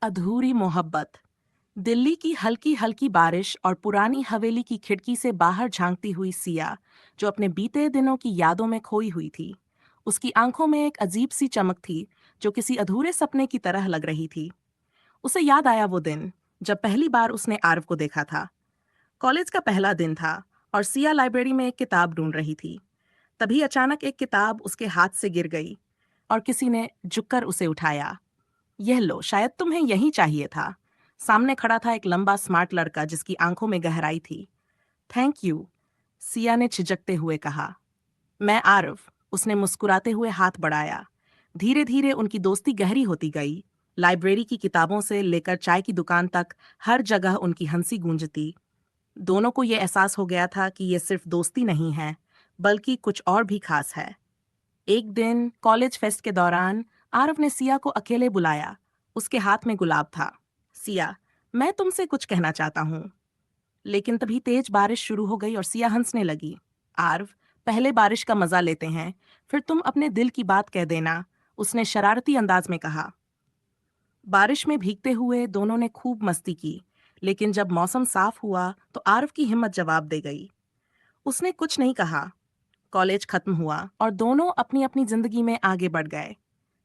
अधूरी मोहब्बत। दिल्ली की हल्की हल्की बारिश और पुरानी हवेली की खिड़की से बाहर झांकती हुई सिया, जो अपने बीते दिनों की यादों में खोई हुई थी। उसकी आंखों में एक अजीब सी चमक थी, जो किसी अधूरे सपने की तरह लग रही थी। उसे याद आया वो दिन जब पहली बार उसने आरव को देखा था। कॉलेज का पहला दिन था और सिया लाइब्रेरी में एक किताब ढूंढ रही थी। तभी अचानक एक किताब उसके हाथ से गिर गई और किसी ने झुककर उसे उठाया। यह लो, शायद तुम्हें यही चाहिए था। सामने खड़ा था एक लंबा स्मार्ट लड़का जिसकी आंखों में गहराई थी। थैंक यू, सिया ने झिझकते हुए कहा। मैं आरव, उसने मुस्कुराते हुए हाथ बढ़ाया। धीरे धीरे उनकी दोस्ती गहरी होती गई। लाइब्रेरी की किताबों से लेकर चाय की दुकान तक हर जगह उनकी हंसी गूंजती। दोनों को ये एहसास हो गया था कि ये सिर्फ दोस्ती नहीं है, बल्कि कुछ और भी खास है। एक दिन कॉलेज फेस्ट के दौरान आरव ने सिया को अकेले बुलाया। उसके हाथ में गुलाब था। सिया, मैं तुमसे कुछ कहना चाहता हूँ। लेकिन तभी तेज बारिश शुरू हो गई और सिया हंसने लगी। आरव, पहले बारिश का मजा लेते हैं, फिर तुम अपने दिल की बात कह देना, उसने शरारती अंदाज में कहा। बारिश में भीगते हुए दोनों ने खूब मस्ती की, लेकिन जब मौसम साफ हुआ तो आरव की हिम्मत जवाब दे गई। उसने कुछ नहीं कहा। कॉलेज खत्म हुआ और दोनों अपनी अपनी जिंदगी में आगे बढ़ गए।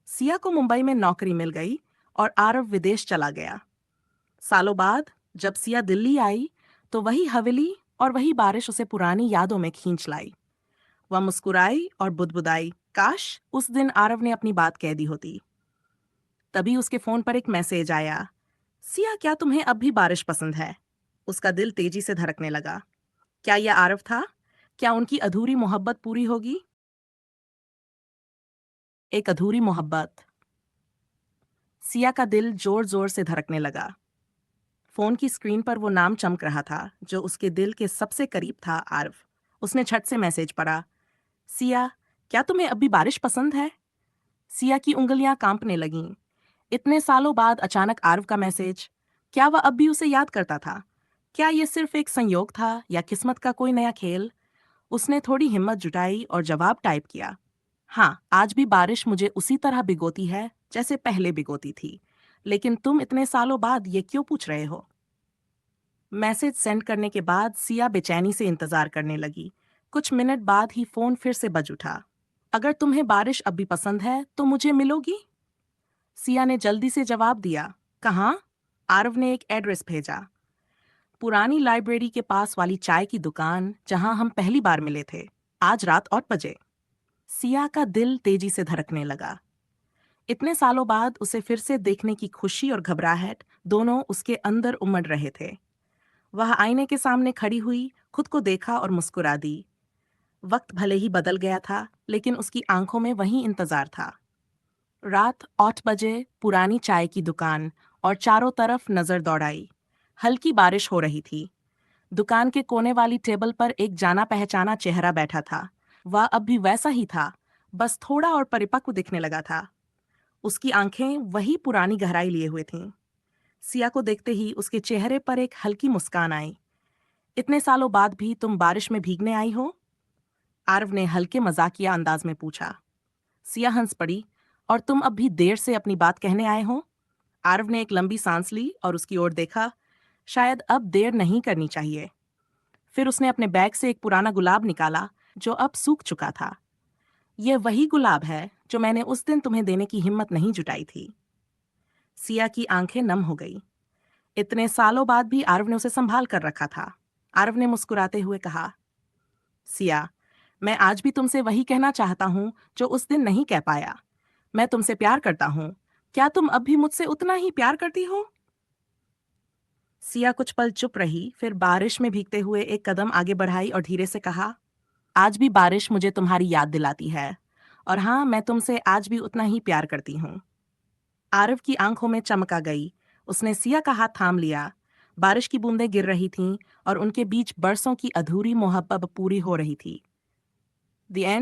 सिया को मुंबई में नौकरी मिल गई और आरव विदेश चला गया। सालों बाद जब सिया दिल्ली आई तो वही हवेली और वही बारिश उसे पुरानी यादों में खींच लाई। वह मुस्कुराई और बुदबुदाई, काश उस दिन आरव ने अपनी बात कह दी होती। तभी उसके फोन पर एक मैसेज आया। सिया, क्या तुम्हें अब भी बारिश पसंद है? उसका दिल तेजी से धड़कने लगा। क्या यह आरव था? क्या उनकी अधूरी मोहब्बत पूरी होगी? एक अधूरी मोहब्बत। सिया का दिल जोर जोर से धड़कने लगा। फोन की स्क्रीन पर वो नाम चमक रहा था जो उसके दिल के सबसे करीब था, आरव। उसने झट से मैसेज पढ़ा। सिया, क्या तुम्हें अब भी बारिश पसंद है? सिया की उंगलियां कांपने लगीं। इतने सालों बाद अचानक आरव का मैसेज। क्या वह अब भी उसे याद करता था? क्या ये सिर्फ एक संयोग था या किस्मत का कोई नया खेल? उसने थोड़ी हिम्मत जुटाई और जवाब टाइप किया। हाँ, आज भी बारिश मुझे उसी तरह भिगोती है जैसे पहले भिगोती थी। लेकिन तुम इतने सालों बाद ये क्यों पूछ रहे हो? मैसेज सेंड करने के बाद सिया बेचैनी से इंतजार करने लगी। कुछ मिनट बाद ही फोन फिर से बज उठा। अगर तुम्हें बारिश अब भी पसंद है तो मुझे मिलोगी? सिया ने जल्दी से जवाब दिया। कहाँ? आरव ने एक एड्रेस भेजा। पुरानी लाइब्रेरी के पास वाली चाय की दुकान जहां हम पहली बार मिले थे, आज रात 8 बजे। सिया का दिल तेजी से धड़कने लगा। इतने सालों बाद उसे फिर से देखने की खुशी और घबराहट दोनों उसके अंदर उमड़ रहे थे। वह आईने के सामने खड़ी हुई, खुद को देखा और मुस्कुरा दी। वक्त भले ही बदल गया था, लेकिन उसकी आंखों में वही इंतजार था। रात 8 बजे, पुरानी चाय की दुकान और चारों तरफ नजर दौड़ाई। हल्की बारिश हो रही थी। दुकान के कोने वाली टेबल पर एक जाना पहचाना चेहरा बैठा था। वह अब भी वैसा ही था, बस थोड़ा और परिपक्व दिखने लगा था। उसकी आंखें वही पुरानी गहराई लिए हुए थीं। सिया को देखते ही उसके चेहरे पर एक हल्की मुस्कान आई। इतने सालों बाद भी तुम बारिश में भीगने आई हो? आरव ने हल्के मजाकिया अंदाज में पूछा। सिया हंस पड़ी। और तुम अब भी देर से अपनी बात कहने आए हो? आरव ने एक लंबी सांस ली और उसकी ओर देखा। शायद अब देर नहीं करनी चाहिए। फिर उसने अपने बैग से एक पुराना गुलाब निकाला जो अब सूख चुका था। यह वही गुलाब है जो मैंने उस दिन तुम्हें देने की हिम्मत नहीं जुटाई थी। सिया की आंखें नम हो गई। इतने सालों बाद भी आरव ने उसे संभाल कर रखा था। आरव ने मुस्कुराते हुए कहा। सिया, मैं आज भी तुमसे वही कहना चाहता हूँ जो उस दिन नहीं कह पाया। मैं तुमसे प्यार करता हूँ। क्या तुम अब भी मुझसे उतना ही प्यार करती हो? सिया कुछ पल चुप रही, फिर बारिश में भीगते हुए एक कदम आगे बढ़ाई और धीरे से कहा। आज भी बारिश मुझे तुम्हारी याद दिलाती है। और हाँ, मैं तुमसे आज भी उतना ही प्यार करती हूँ। आरव की आंखों में चमक आ गई। उसने सिया का हाथ थाम लिया। बारिश की बूंदें गिर रही थीं और उनके बीच बरसों की अधूरी मोहब्बत पूरी हो रही थी। The end.